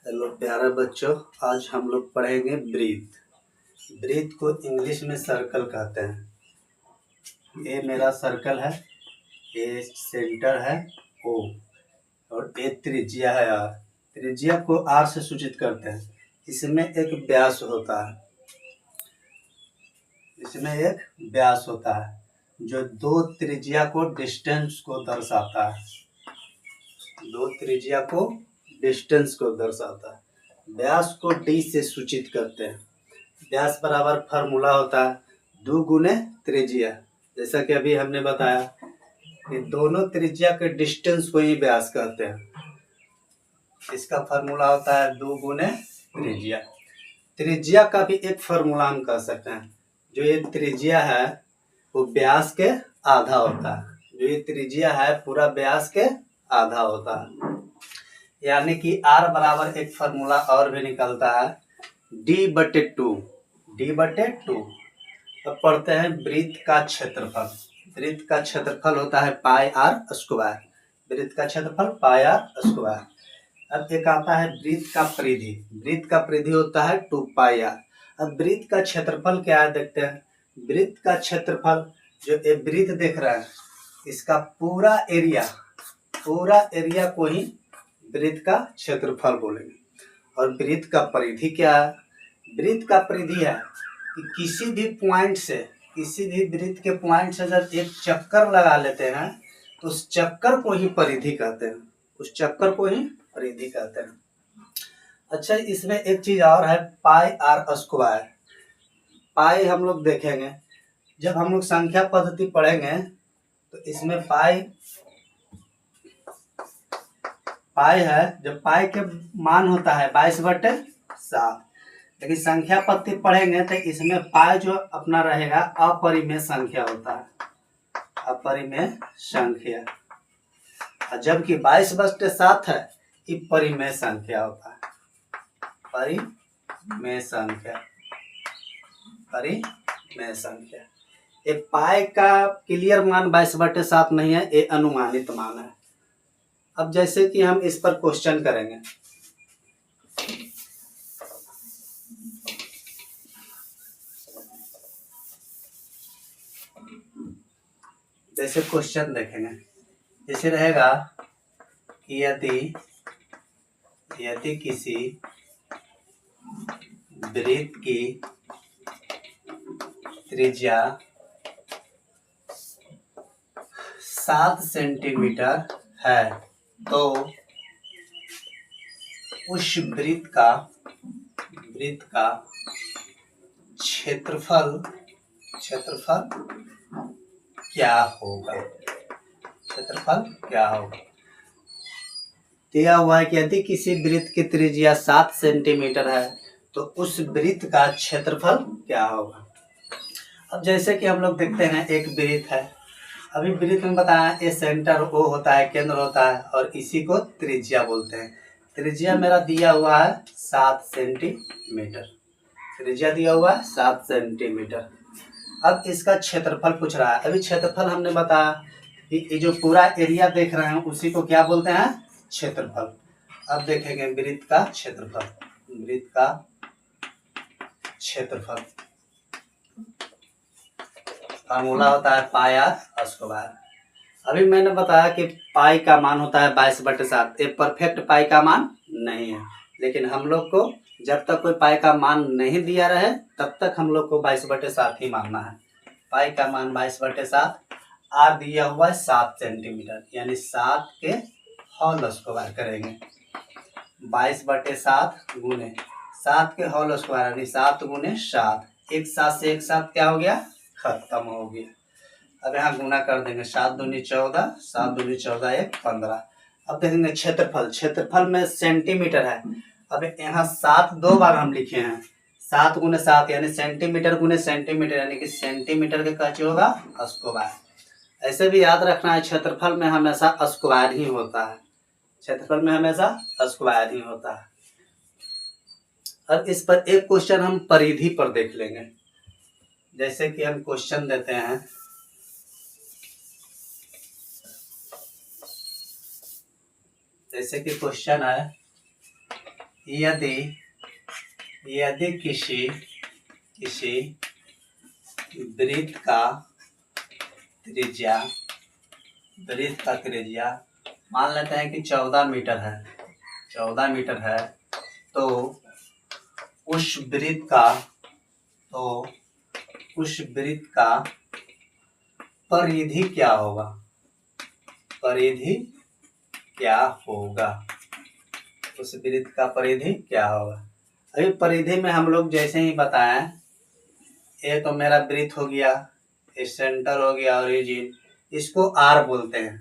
Hello प्यारे बच्चों, आज हम लोग पढ़ेंगे ब्रीथ। ब्रीथ को इंग्लिश में सर्कल कहते हैं। ये मेरा सर्कल है, ये सेंटर है ओ, और ये त्रिज्या है आर। त्रिज्या को आर से सूचित करते हैं। इसमें एक व्यास होता है, जो दो त्रिज्या को डिस्टेंस को दर्शाता है। व्यास को डी से सूचित करते हैं। व्यास बराबर फार्मूला होता है 2 गुने त्रिज्या। जैसा कि अभी हमने बताया कि दोनों त्रिज्या के डिस्टेंस को ही व्यास कहते हैं। इसका फार्मूला होता है 2 गुने त्रिज्या। त्रिज्या का भी एक फार्मूला हम कह सकते हैं। जो ये त्रिज्या है वो व्यास के आधा होता है। जो ये त्रिज्या है पूरा व्यास के आधा होता है। यानी कि आर बराबर एक फार्मूला और भी निकलता है d/2। अब पढ़ते हैं वृत्त का क्षेत्रफल। वृत्त का क्षेत्रफल होता है पाई आर स्क्वायर। वृत्त का क्षेत्रफल पाई आर स्क्वायर। अब एक आता है वृत्त का परिधि। वृत्त का परिधि होता है 2 पाई आर। अब वृत्त का क्षेत्रफल क्या है देखते हैं। वृत्त का क्षेत्रफल, जो ये वृत्त देख रहे हैं, इसका पूरा एरिया को ही वृत्त का क्षेत्रफल बोलेंगे। और वृत्त का परिधि क्या है। वृत्त का परिधि है कि किसी भी वृत्त के पॉइंट से जब एक चक्कर लगा लेते हैं तो उस चक्कर को ही परिधि कहते हैं। अच्छा, इसमें एक चीज और है, पाई आर स्क्वायर। पाई हम लोग देखेंगे, जब हम लोग संख्या पद्धति पढ़ेंगे तो इसमें पाई है। जब पाई के मान होता है 22/7, लेकिन संख्या पद्धति पढ़ेंगे तो इसमें पाई जो अपना रहेगा अपरिमेय संख्या होता है, अपरिमेय संख्या। जबकि 22/7 है, ये परिमेय संख्या होता है, परिमेय संख्या। ये पाई का क्लियर मान 22/7 नहीं है, ये अनुमानित मान है। अब जैसे कि हम इस पर क्वेश्चन करेंगे। जैसे क्वेश्चन देखेंगे, जैसे रहेगा कि यदि किसी वृत्त की त्रिज्या 7 सेंटीमीटर है तो उस वृत्त का क्षेत्रफल क्या होगा। दिया हुआ है कि यदि किसी वृत्त की त्रिज्या 7 सेंटीमीटर है तो उस वृत्त का क्षेत्रफल क्या होगा। अब जैसे कि हम लोग देखते हैं, एक वृत्त है। अभी वृत्त में बताया ये सेंटर ओ होता है, केंद्र होता है, और इसी को त्रिज्या बोलते हैं। त्रिज्या मेरा दिया हुआ है 7 सेंटीमीटर। अब इसका क्षेत्रफल पूछ रहा है। अभी क्षेत्रफल हमने बताया कि ये जो पूरा एरिया देख रहे हैं उसी को क्या बोलते हैं, क्षेत्रफल। अब देखेंगे वृत्त का क्षेत्रफल फार्मूला होता है पाई आर स्क्वायर। अभी मैंने बताया कि पाई का मान होता है 22/7। ये परफेक्ट पाई का मान नहीं है, लेकिन हम लोग को जब तक कोई पाई का मान नहीं दिया रहे तब तक हम लोग को 22/7 ही मानना है। पाई का मान 22/7, आर दिया हुआ है 7 सेंटीमीटर, यानी 7 के होल स्क्वायर करेंगे। 22/7 गुने 7 के होल स्क्वायर, यानी 7 गुने 7। एक 7 से एक 7 क्या हो गया, खत्म हो गया। अब यहाँ गुना कर देंगे, 7 दूनी 14, 7 दूनी 14, 1 15। अब देखेंगे क्षेत्रफल में सेंटीमीटर है। अब यहाँ 7 2 बार हम लिखे हैं, 7 गुने 7 यानी सेंटीमीटर गुने सेंटीमीटर, यानी कि सेंटीमीटर के कैसे होगा, स्क्वायर। ऐसे भी याद रखना है, क्षेत्रफल में हमेशा स्क्वायर ही होता है। अब इस पर एक क्वेश्चन हम परिधि पर देख लेंगे। जैसे कि हम क्वेश्चन देते हैं, जैसे कि क्वेश्चन है यदि यदि किसी वृत्त का त्रिज्या मान लेते हैं कि 14 मीटर है, 14 मीटर है, तो उस वृत्त का परिधि क्या होगा? उस वृत्त का परिधि क्या होगा? अभी परिधि में हम लोग जैसे ही बताएं, ये तो मेरा वृत्त हो गया, ये सेंटर हो गया, ओरिजिन, इसको आर बोलते हैं,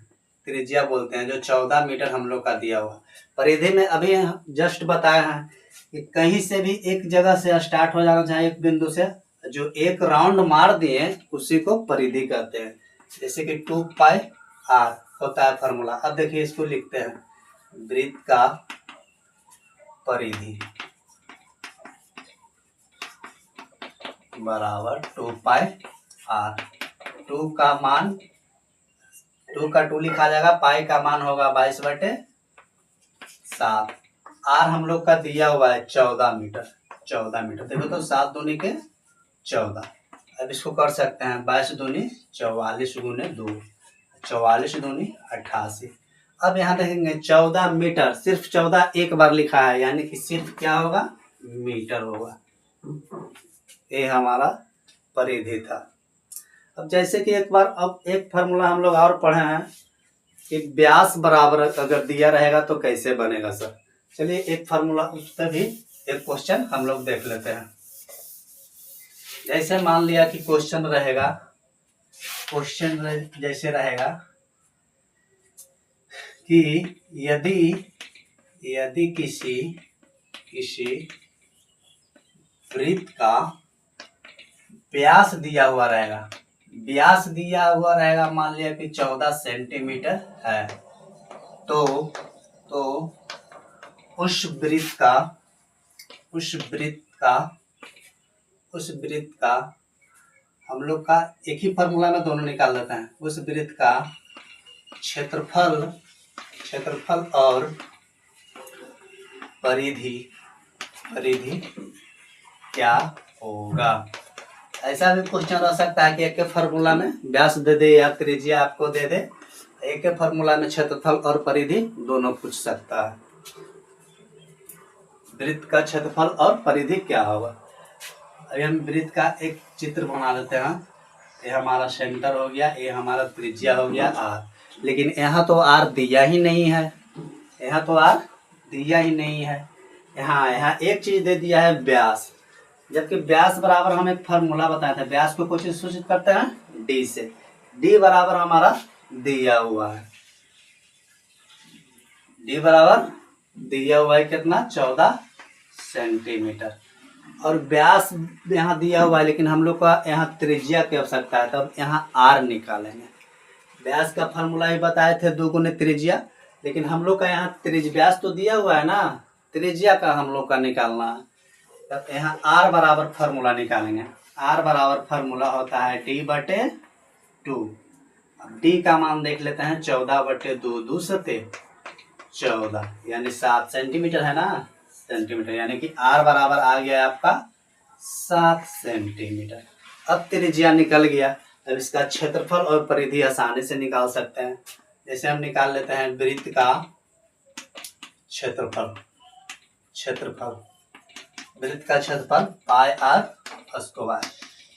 त्रिज्या बोलते हैं, जो 14 मीटर हम लोग का दिया हुआ। परिधि में अभी जस्ट बताया है कि कहीं से भी एक जगह से स्टार्ट हो जाना चाहिए, एक बिंदु से जो एक राउंड मार दिए उसी को परिधि कहते हैं। जैसे कि 2 पाई आर होता है फॉर्मूला। अब देखिए इसको लिखते हैं, वृत्त का परिधि बराबर 2 पाई आर। 2 का मान 2 का 2 लिखा जाएगा, पाई का मान होगा 22/7। आर हम लोग का दिया हुआ है 14 मीटर। देखो तो 7 दूनी के 14। अब इसको कर सकते हैं 22 दूनी 44 गुने 2, 44 दूनी 88। अब यहाँ देखेंगे 14 मीटर, सिर्फ 14 एक बार लिखा है, यानी कि सिर्फ क्या होगा? मीटर होगा। ये हमारा परिधि था। अब जैसे कि एक फार्मूला हम लोग और पढ़े हैं कि व्यास बराबर अगर दिया रहेगा तो कैसे बनेगा सर। चलिए एक फार्मूला उस पर भी एक क्वेश्चन हम लोग देख लेते हैं। जैसे मान लिया कि क्वेश्चन जैसे रहेगा कि यदि किसी वृत्त का व्यास दिया हुआ रहेगा, मान लिया कि 14 सेंटीमीटर है, तो उस वृत्त का हम लोग का एक ही फार्मूला में दोनों निकाल लेते हैं। उस वृत्त का क्षेत्रफल और परिधि क्या होगा? ऐसा भी क्वेश्चन रह सकता है कि एक फार्मूला में व्यास दे दे या त्रिज्या आपको दे दे, एक फार्मूला में क्षेत्रफल और परिधि दोनों पूछ सकता है। वृत्त का क्षेत्रफल और परिधि क्या होगा? अभी हम वृत्त का एक चित्र बना लेते हैं। ये हमारा सेंटर हो गया, ये हमारा त्रिज्या हो गया आर, लेकिन यहाँ तो आर दिया ही नहीं है। यहाँ एक चीज दे दिया है व्यास, जबकि व्यास बराबर हम एक फार्मूला बताए थे, व्यास को कुछ सूचित करते हैं डी से। डी बराबर हमारा दिया हुआ है कितना? 14 सेंटीमीटर। और व्यास यहाँ दिया हुआ है, लेकिन हम लोग का यहाँ त्रिज्या की आवश्यकता है, तब यहाँ आर निकालेंगे। व्यास का फार्मूला ही बताए थे 2 गुने त्रिज्या, लेकिन हम लोग का यहाँ व्यास तो दिया हुआ है ना, त्रिज्या का हम लोग का निकालना है, तब यहाँ आर बराबर फार्मूला निकालेंगे। आर बराबर फार्मूला होता है D/2। अब डी का मान देख लेते हैं, 14/2, 2 सते 14, यानी 7 सेंटीमीटर है ना, सेंटीमीटर, यानी कि आर बराबर आ गया आपका 7 सेंटीमीटर। अब त्रिज्या निकल गया, अब इसका क्षेत्रफल और परिधि आसानी से निकाल सकते हैं। जैसे हम निकाल लेते हैं वृत्त का क्षेत्रफल वृत्त का क्षेत्रफल पाई आर स्क्वायर।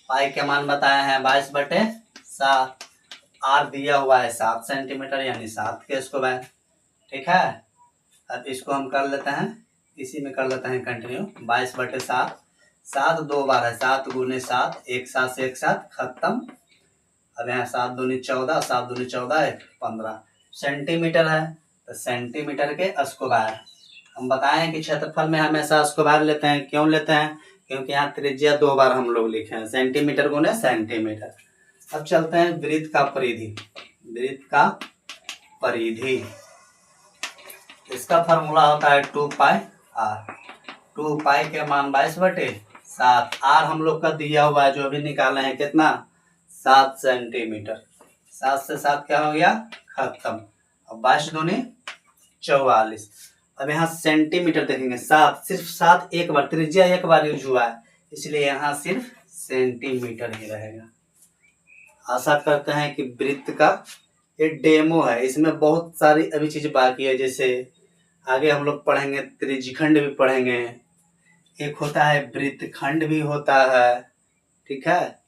पाई के मान बताए हैं 22/7, आर दिया हुआ है 7 सेंटीमीटर, यानी 7 के स्क्वायर। ठीक है, अब इसको हम कर लेते हैं, इसी में कर लेते हैं कंटिन्यू। 22/7, 7 2 बार है, 7 गुने 7, एक साथ से एक साथ खत्म। अब यहाँ 7 दूनी 14, 7 दूनी 14, 15 सेंटीमीटर है, तो सेंटीमीटर के स्क्वायर। हम बताएं कि क्षेत्रफल में हमेशा स्क्वायर लेते हैं। क्यों लेते हैं? क्योंकि यहाँ त्रिज्या 2 बार हम लोग लिखे हैं, सेंटीमीटर गुने सेंटीमीटर। अब चलते हैं वृत्त का परिधि। इसका फार्मूला होता है 2 पाई आर। 2 पाई के मान 22/7, आर हम लोग का दिया हुआ है जो अभी निकाले हैं कितना? 7 सेंटीमीटर। 7 से 7 क्या हो गया? खत्म। अब 22 दूनी 44, अब यहाँ सेंटीमीटर देखेंगे, 7, सिर्फ 7 एक बार, त्रिज्या एक बार यूज हुआ है, इसलिए यहाँ सिर्फ सेंटीमीटर ही रहेगा। आशा करते हैं कि वृत्त का ये डेमो है, इसमें बहुत सारी अभी चीज बाकी है, जैसे आगे हम लोग पढ़ेंगे, त्रिज्यखंड भी पढ़ेंगे, एक होता है वृत्तखंड भी होता है, ठीक है।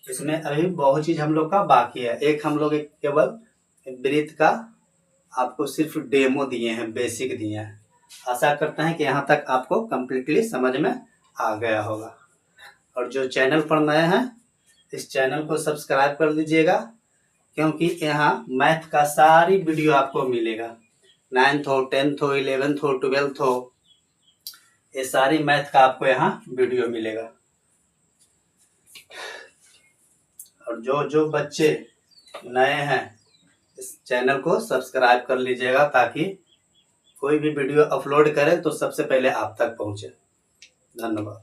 इसमें अभी बहुत चीज हम लोग का बाकी है। एक हम लोग केवल वृत्त का आपको सिर्फ डेमो दिए हैं, बेसिक दिए हैं। आशा करते हैं कि यहाँ तक आपको कंप्लीटली समझ में आ गया होगा। और जो चैनल पर नए हैं, इस चैनल को सब्सक्राइब कर लीजिएगा, क्योंकि यहाँ मैथ का सारी वीडियो आपको मिलेगा। 9th हो, 10th हो, 11th हो, 12th हो, ये सारी मैथ का आपको यहाँ वीडियो मिलेगा। और जो बच्चे नए हैं, इस चैनल को सब्सक्राइब कर लीजिएगा, ताकि कोई भी वीडियो अपलोड करें तो सबसे पहले आप तक पहुंचे। धन्यवाद।